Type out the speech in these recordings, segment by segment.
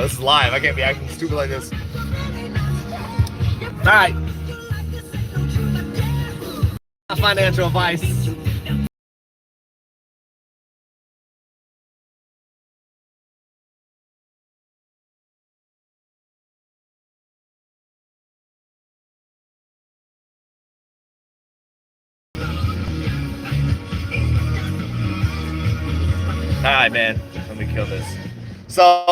this is live. I can't be acting stupid like this. All right. Financial advice. All right, man. Let me kill this. So,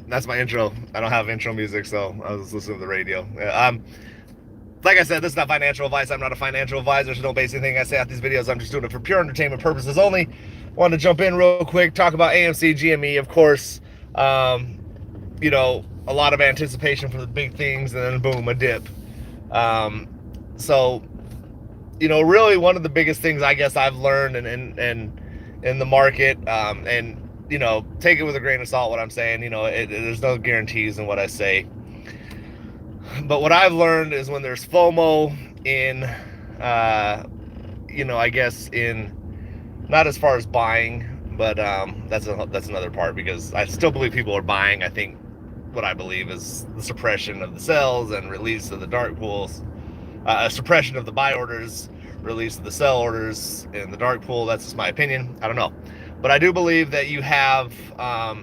that's my intro. I don't have intro music, so I was listening to the radio. Like I said, this is not financial advice. I'm not a financial advisor, so don't base anything I say out these videos. I'm just doing it for pure entertainment purposes only. Wanted to jump in real quick, talk about AMC, GME, of course. You know, a lot of anticipation for the big things, and then boom, a dip. So, you know, really one of the biggest things I guess I've learned in the market, and you know, take it with a grain of salt what I'm saying. You know, there's no guarantees in what I say. But what I've learned is when there's FOMO in, you know, I guess in, not as far as buying, but that's another part, because I still believe people are buying. I think what I believe is the suppression of the sales and release of the dark pools, a suppression of the buy orders, release of the sell orders in the dark pool. That's just my opinion. I don't know. But I do believe that you have a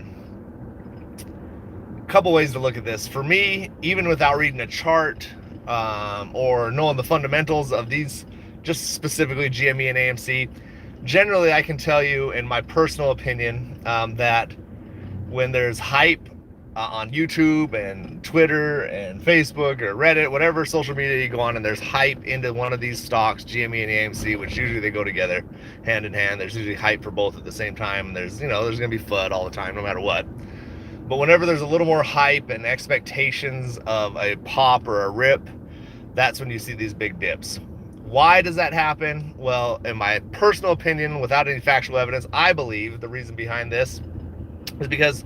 couple ways to look at this. For me, even without reading a chart or knowing the fundamentals of these, just specifically GME and AMC, generally I can tell you in my personal opinion that when there's hype on YouTube and Twitter and Facebook or Reddit, whatever social media you go on, and there's hype into one of these stocks, GME and AMC, which usually they go together hand in hand. There's usually hype for both at the same time, and there's, you know, there's gonna be FUD all the time no matter what. But whenever there's a little more hype and expectations of a pop or a rip, that's when you see these big dips. Why does that happen? Well, in my personal opinion, without any factual evidence, I believe the reason behind this is because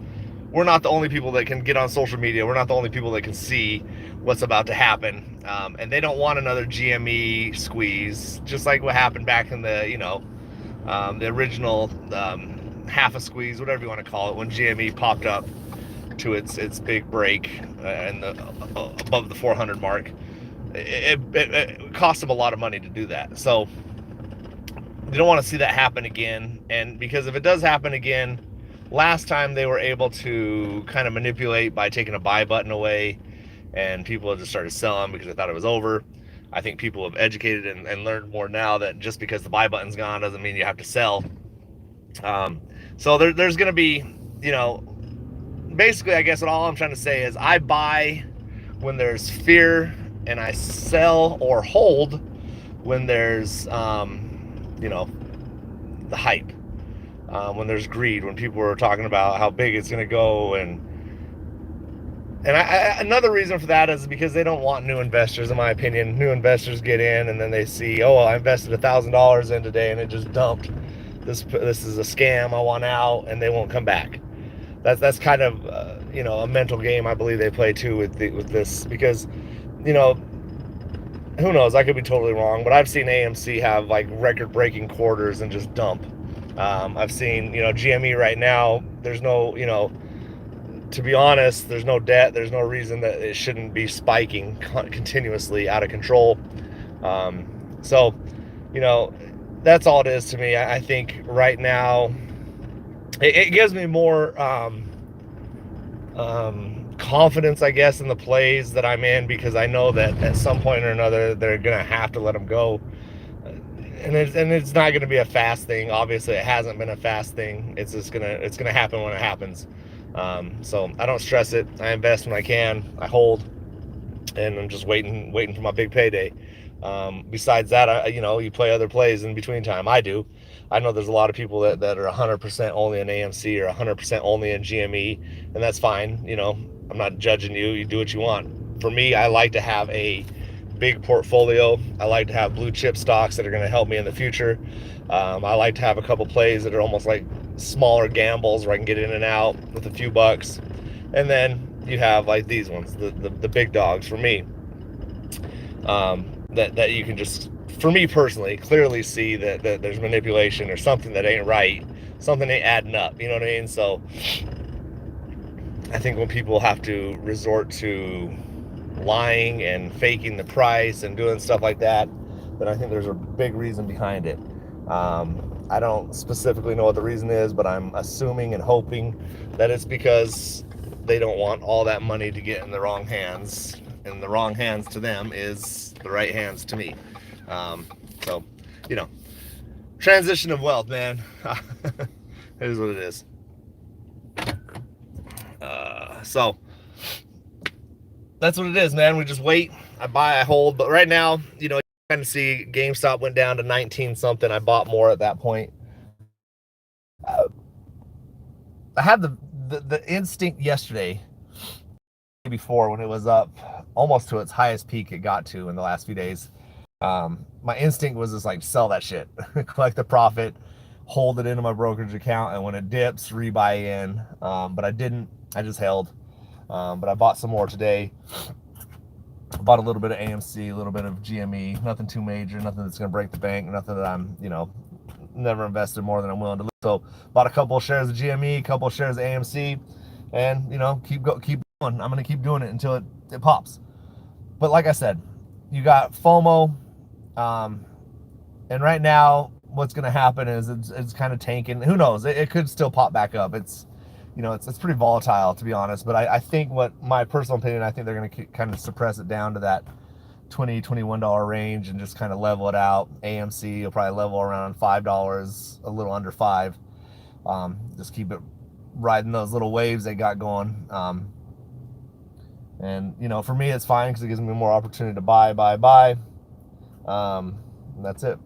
we're not the only people that can get on social media. We're not the only people that can see what's about to happen. And they don't want another GME squeeze, just like what happened back in the, you know, the original half a squeeze, whatever you want to call it, when GME popped up to its big break and above the 400 mark. It cost them a lot of money to do that. So you don't want to see that happen again. And because if it does happen again, last time they were able to kind of manipulate by taking a buy button away, and people just started selling because they thought it was over. I think people have educated and learned more now that just because the buy button's gone doesn't mean you have to sell. So there's going to be, you know, basically, I guess what all I'm trying to say is I buy when there's fear, and I sell or hold when there's, you know, the hype. When there's greed, when people are talking about how big it's going to go, and another reason for that is because they don't want new investors. In my opinion, new investors get in and then they see, oh, I invested $1,000 in today and it just dumped. This is a scam. I want out, and they won't come back. That's kind of you know, a mental game I believe they play too with this, because, you know, who knows? I could be totally wrong, but I've seen AMC have like record-breaking quarters and just dump. I've seen, you know, GME right now, there's no, you know, to be honest, there's no debt. There's no reason that it shouldn't be spiking continuously out of control. So, you know, that's all it is to me. I think right now it gives me more confidence, I guess, in the plays that I'm in, because I know that at some point or another they're gonna have to let them go. And it's not going to be a fast thing. Obviously, it hasn't been a fast thing. It's gonna happen when it happens. So I don't stress it. I invest when I can. I hold, and I'm just waiting for my big payday. Besides that, you know, you play other plays in between time. I do. I know there's a lot of people that are 100% only in AMC or 100% only in GME, and that's fine. You know, I'm not judging you. You do what you want. For me, I like to have a big portfolio. I like to have blue chip stocks that are going to help me in the future. I like to have a couple plays that are almost like smaller gambles where I can get in and out with a few bucks. And then you have like these ones, the big dogs for me, that you can just, for me personally, clearly see that there's manipulation or something that ain't right, something ain't adding up, you know what I mean? So I think when people have to resort to lying and faking the price and doing stuff like that, then I think there's a big reason behind it. I don't specifically know what the reason is, but I'm assuming and hoping that it's because they don't want all that money to get in the wrong hands, and the wrong hands to them is the right hands to me. So, you know, transition of wealth, man. It is what it is. So that's what it is, man. We just wait. I buy, I hold. But right now, you know, you kind of see GameStop went down to 19 something. I bought more at that point. I had the instinct yesterday, before, when it was up almost to its highest peak it got to in the last few days. My instinct was just like, sell that shit, collect the profit, hold it into my brokerage account, and when it dips, rebuy in. But I didn't. I just held. But I bought some more today. I bought a little bit of AMC, a little bit of GME, nothing too major, nothing that's going to break the bank, nothing that I'm, you know, never invested more than I'm willing to lose. So bought a couple of shares of GME, a couple of shares of AMC, and, you know, keep going. I'm going to keep doing it until it pops. But like I said, you got FOMO, and right now what's going to happen is it's kind of tanking. Who knows? It could still pop back up. It's, you know, it's pretty volatile, to be honest. But I think, what my personal opinion, I think they're going to kind of suppress it down to that $20-$21 range and just kind of level it out. AMC will probably level around $5, a little under $5. Just keep it riding those little waves they got going. And, you know, for me, it's fine because it gives me more opportunity to buy. That's it.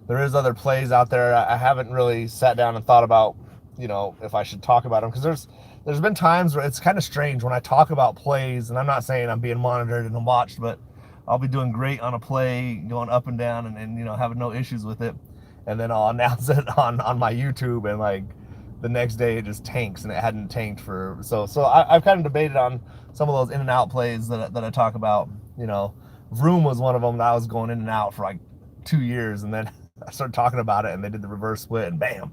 There is other plays out there. I haven't really sat down and thought about, you know, if I should talk about them, because there's been times where it's kind of strange when I talk about plays, and I'm not saying I'm being monitored and watched, but I'll be doing great on a play, going up and down, and you know, having no issues with it, and then I'll announce it on my YouTube, and like the next day it just tanks, and it hadn't tanked for so I've kind of debated on some of those in and out plays that I talk about. You know, Vroom was one of them that I was going in and out for like 2 years, and then I started talking about it, and they did the reverse split, and bam.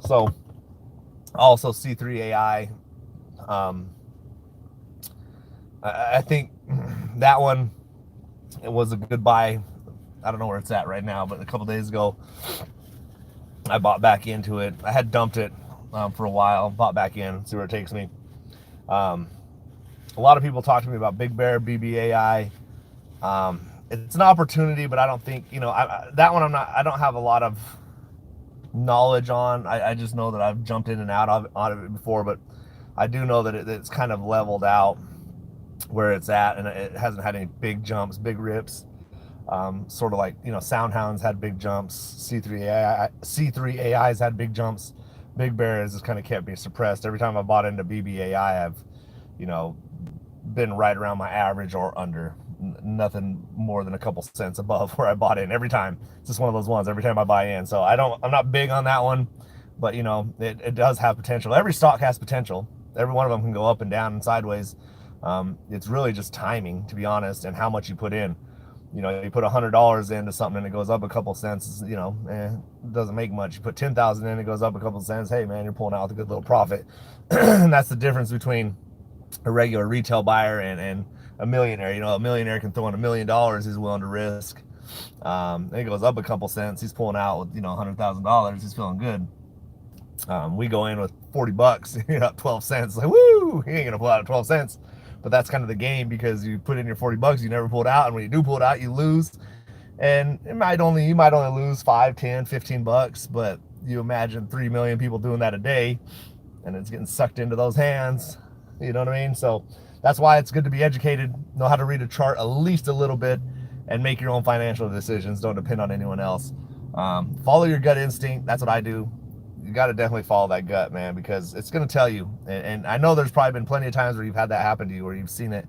So also C3 AI, I think that one, it was a good buy. I don't know where it's at right now, but a couple days ago I bought back into it. I had dumped it for a while, bought back in, see where it takes me. A lot of people talk to me about Big Bear, BBAI. It's an opportunity, but I don't think, you know, that one I don't have a lot of knowledge on. I just know that I've jumped in and out of it before, but I do know that it's kind of leveled out where it's at, and it hasn't had any big jumps, big rips. Sort of like, you know, SoundHound's had big jumps, C3 AI's had big jumps. Big Bear has just kind of kept me suppressed. Every time I bought into BBAI, I've, you know, been right around my average or under. Nothing more than a couple cents above where I bought in every time. It's just one of those ones every time I buy in. So I'm not big on that one, but you know, it does have potential. Every stock has potential. Every one of them can go up and down and sideways. It's really just timing, to be honest, and how much you put in. You know, you put $100 into something and it goes up a couple cents, you know, it doesn't make much. You put 10,000 in, it goes up a couple cents. Hey man, you're pulling out with a good little profit. And that's the difference between a regular retail buyer and a millionaire. You know, a millionaire can throw in $1 million he's willing to risk. It goes up a couple cents, he's pulling out with, you know, $100,000. He's feeling good. We go in with $40, you're up 12 cents. Like, woo, he ain't gonna pull out at 12 cents. But that's kind of the game, because you put in your $40, you never pull it out, and when you do pull it out, you lose. And you might only lose 5, 10, 15 bucks, but you imagine 3 million people doing that a day, and it's getting sucked into those hands. You know what I mean? So that's why it's good to be educated, know how to read a chart at least a little bit, and make your own financial decisions. Don't depend on anyone else. Follow your gut instinct. That's what I do. You got to definitely follow that gut, man, because it's going to tell you. And I know there's probably been plenty of times where you've had that happen to you, where you've seen it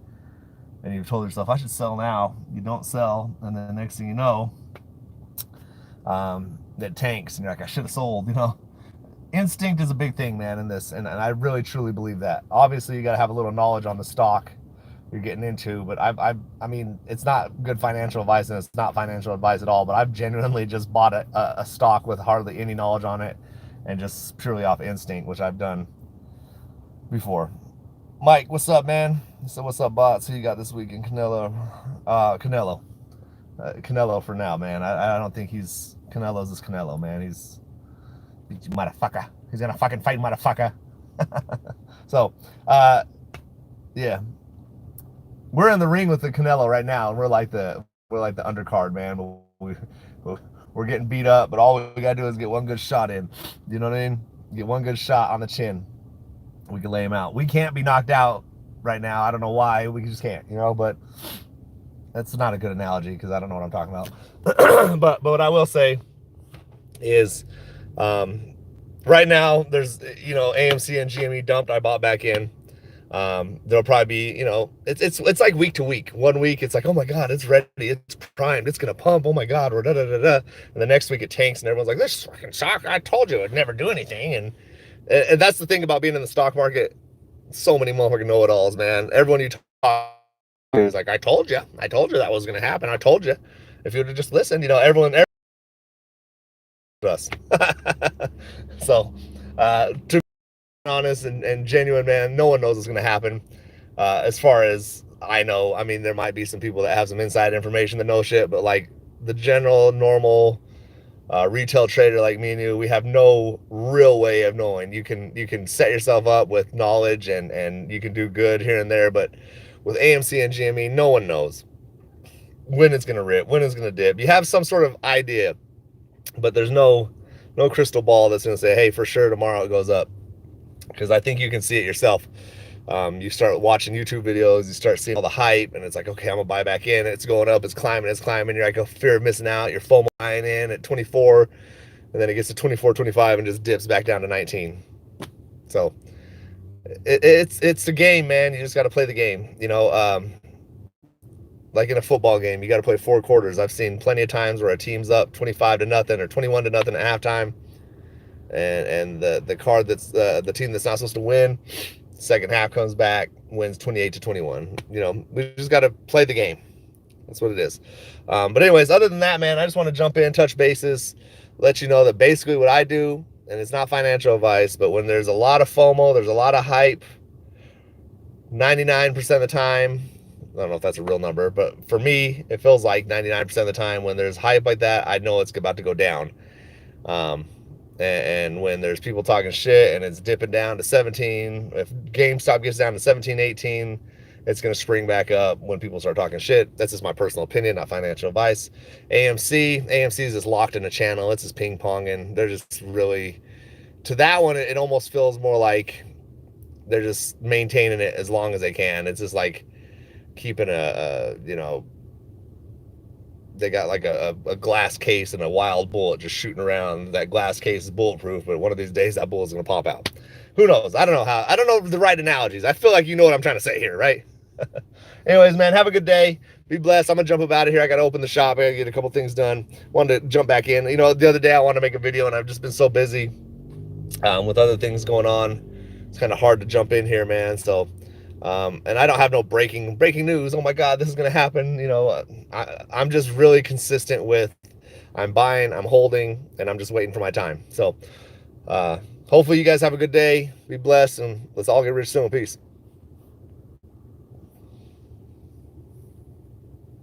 and you've told yourself, I should sell now. You don't sell, and then the next thing you know, it tanks, and you're like, I should have sold. You know, instinct is a big thing, man, in this, and I really truly believe that. Obviously, you got to have a little knowledge on the stock you're getting into, but I mean, it's not good financial advice, and it's not financial advice at all, but I've genuinely just bought a stock with hardly any knowledge on it, and just purely off instinct, which I've done before. Mike, what's up, man? So what's up, bots? Who you got this week in Canelo? Canelo for now, man. I don't think Canelo's is Canelo, man. He's motherfucker. He's gonna fucking fight, motherfucker. So, yeah, we're in the ring with the Canelo right now, and we're like the undercard, man. We're getting beat up, but all we gotta do is get one good shot in. You know what I mean? Get one good shot on the chin. We can lay him out. We can't be knocked out right now. I don't know why. We just can't, you know, but that's not a good analogy because I don't know what I'm talking about. But what I will say is right now there's, you know, AMC and GME dumped. I bought back in. There'll probably be, you know, it's like week to week. 1 week it's like, oh my god, it's ready, it's primed, it's gonna pump, oh my god, or da da da da. And the next week it tanks and everyone's like, this fucking stock, I told you it'd never do anything. And that's the thing about being in the stock market. So many motherfucking know-it-alls, man. Everyone you talk to is like, I told you that was gonna happen. I told you. If you would have just listened, you know, everyone us. So to be honest and genuine, man, no one knows what's gonna happen. As far as I know, I mean, there might be some people that have some inside information that know shit, but like the general normal retail trader like me and you, we have no real way of knowing. You can set yourself up with knowledge and you can do good here and there, but with AMC and GME, no one knows when it's gonna rip, when it's gonna dip. You have some sort of idea, but there's no crystal ball that's gonna say, hey, for sure tomorrow it goes up, because I think you can see it yourself. You start watching YouTube videos, you start seeing all the hype, and it's like, okay, I'm gonna buy back in. It's going up, it's climbing. You're like, a fear of missing out. You're FOMO buying in at 24, and then it gets to 24, 25, and just dips back down to 19. So it's the game, man. You just got to play the game. You know, like in a football game, you got to play 4 quarters. I've seen plenty of times where a team's up 25-0 or 21-0 at halftime, and the card that's the team that's not supposed to win, second half comes back, wins 28-21. You know, we just got to play the game. That's what it is. But anyways, other than that, man, I just want to jump in, touch bases, let you know that basically what I do, and it's not financial advice, but when there's a lot of FOMO, there's a lot of hype, 99% of the time, I don't know if that's a real number, but for me, it feels like 99% of the time when there's hype like that, I know it's about to go down. And when there's people talking shit and it's dipping down to 17, if GameStop gets down to 17, 18, it's going to spring back up when people start talking shit. That's just my personal opinion, not financial advice. AMC is just locked in a channel. It's just ping ponging. They're just really, to that one, it almost feels more like they're just maintaining it as long as they can. It's just like keeping you know, they got like a glass case and a wild bullet just shooting around. That glass case is bulletproof, but one of these days that bullet's gonna pop out. Who knows? I don't know the right analogies. I feel like you know what I'm trying to say here, right? Anyways, man, have a good day. Be blessed. I'm gonna jump up out of here. I gotta open the shop. I gotta get a couple things done. Wanted to jump back in. You know, the other day I wanted to make a video and I've just been so busy with other things going on. It's kind of hard to jump in here, man. So and I don't have no breaking news. Oh my God, this is gonna happen. You know, I'm just really consistent with, I'm buying, I'm holding, and I'm just waiting for my time. So hopefully you guys have a good day. Be blessed, and let's all get rich soon. Peace.